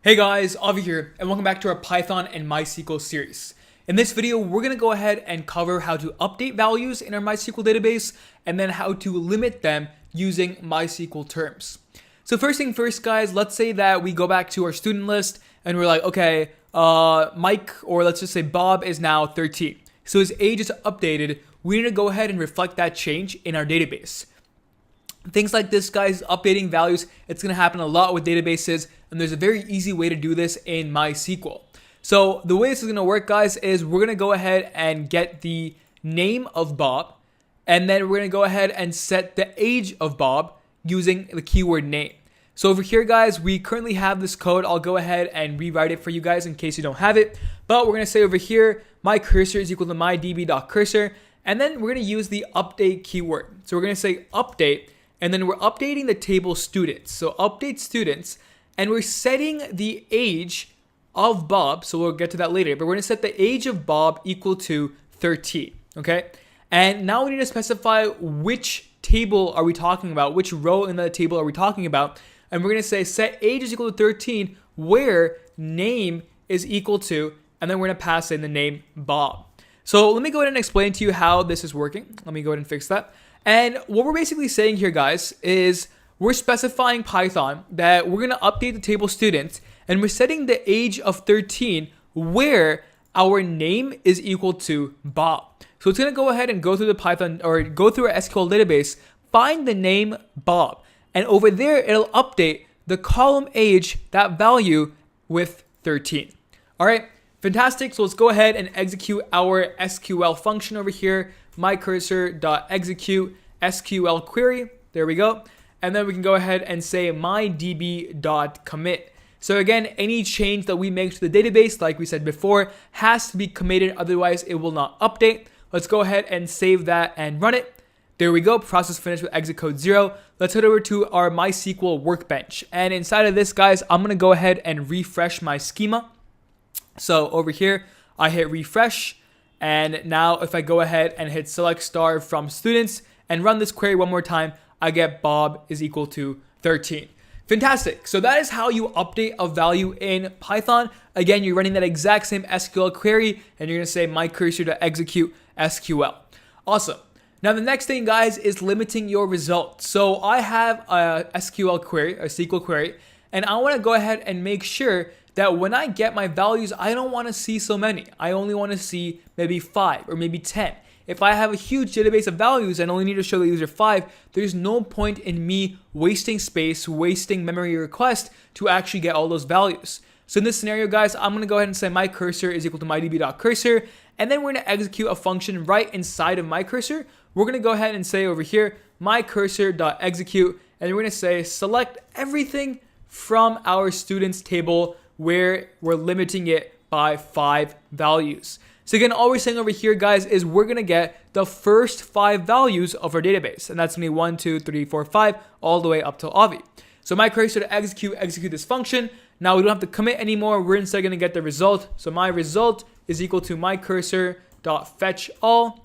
Hey guys, Avi here, and welcome back to our Python and MySQL series. In this video, we're going to go ahead and cover how to update values in our MySQL database, and then how to limit them using MySQL terms. So first thing first, guys, let's say that we go back to our student list, and we're like, okay, Mike, or let's just say Bob is now 13. So his age is updated. We need to go ahead and reflect that change in our database. Things like this, guys, updating values, it's going to happen a lot with databases, and there's a very easy way to do this in MySQL. So the way this is going to work, guys, is we're going to go ahead and get the name of Bob, and then we're going to go ahead and set the age of Bob using the keyword name. So over here, guys, we currently have this code. I'll go ahead and rewrite it for you guys in case you don't have it. But we're going to say over here, my cursor is equal to mydb.cursor, and then we're going to use the update keyword. So we're going to say update, and then we're updating the table students. So update students, and we're setting the age of Bob. So we'll get to that later, but we're going to set the age of Bob equal to 13. Okay. And now we need to specify which table are we talking about, which row in the table are we talking about. And we're going to say set age is equal to 13, where name is equal to, and then we're going to pass in the name Bob. So let me go ahead and explain to you how this is working. Let me go ahead and fix that. And what we're basically saying here, guys, is we're specifying Python that we're going to update the table students, and we're setting the age of 13 where our name is equal to Bob. So it's going to go ahead and go through the Python, or go through our SQL database, find the name Bob, and over there it'll update the column age, that value, with 13. All right, fantastic. So let's go ahead and execute our SQL function over here. MyCursor.execute SQL query. There we go. And then we can go ahead and say mydb.commit. So again, any change that we make to the database, like we said before, has to be committed. Otherwise, it will not update. Let's go ahead and save that and run it. There we go. Process finished with exit code 0. Let's head over to our MySQL workbench. And inside of this, guys, I'm going to go ahead and refresh my schema. So over here, I hit refresh. And now if I go ahead and hit select star from students and run this query one more time, I get Bob is equal to 13. Fantastic. So that is how you update a value in Python. Again, you're running that exact same SQL query, and you're going to say my cursor to execute SQL. Awesome. Now the next thing, guys, is limiting your results. So I have a SQL query, a SQL query, and I want to go ahead and make sure that when I get my values, I don't want to see so many. I only want to see maybe 5 or maybe 10. If I have a huge database of values and only need to show the user 5, there's no point in me wasting space, wasting memory request to actually get all those values. So in this scenario, guys, I'm going to go ahead and say my cursor is equal to mydb.cursor, and then we're going to execute a function right inside of my cursor. We're going to go ahead and say over here, my cursor.execute, and we're going to say select everything from our students table where we're limiting it by 5 values. So again, all we're saying over here, guys, is we're going to get the first 5 values of our database. And that's going to be 1, 2, 3, 4, 5, all the way up to Avi. So my cursor to execute this function. Now we don't have to commit anymore. We're instead going to get the result. So my result is equal to my cursor.fetch all.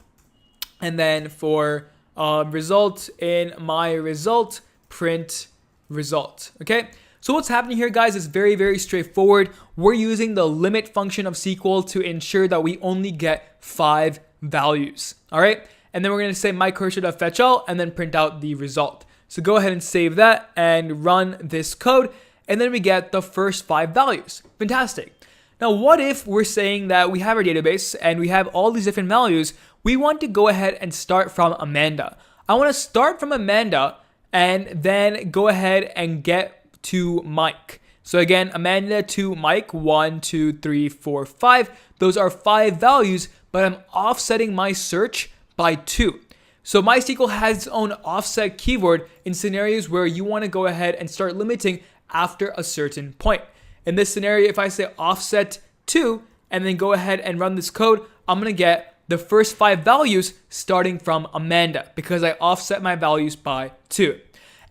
And then for result in my result, print result. Okay. So what's happening here, guys, is very, very straightforward. We're using the limit function of SQL to ensure that we only get 5 values. All right. And then we're going to say my cursor.fetch all and then print out the result. So go ahead and save that and run this code. And then we get the first 5 values. Fantastic. Now, what if we're saying that we have our database and we have all these different values? We want to go ahead and start from Amanda. I want to start from Amanda and then go ahead and get to Mike. So again, Amanda to Mike, 1, 2, 3, 4, 5. Those are 5 values, but I'm offsetting my search by 2. So MySQL has its own offset keyword in scenarios where you want to go ahead and start limiting after a certain point. In this scenario, if I say offset 2 and then go ahead and run this code, I'm going to get the first 5 values starting from Amanda because I offset my values by 2.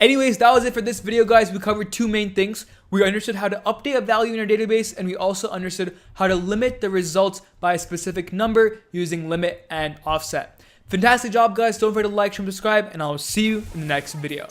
Anyways, that was it for this video, guys. We covered 2 main things. We understood how to update a value in our database, and we also understood how to limit the results by a specific number using limit and offset. Fantastic job, guys. Don't forget to like, share, and subscribe, and I'll see you in the next video.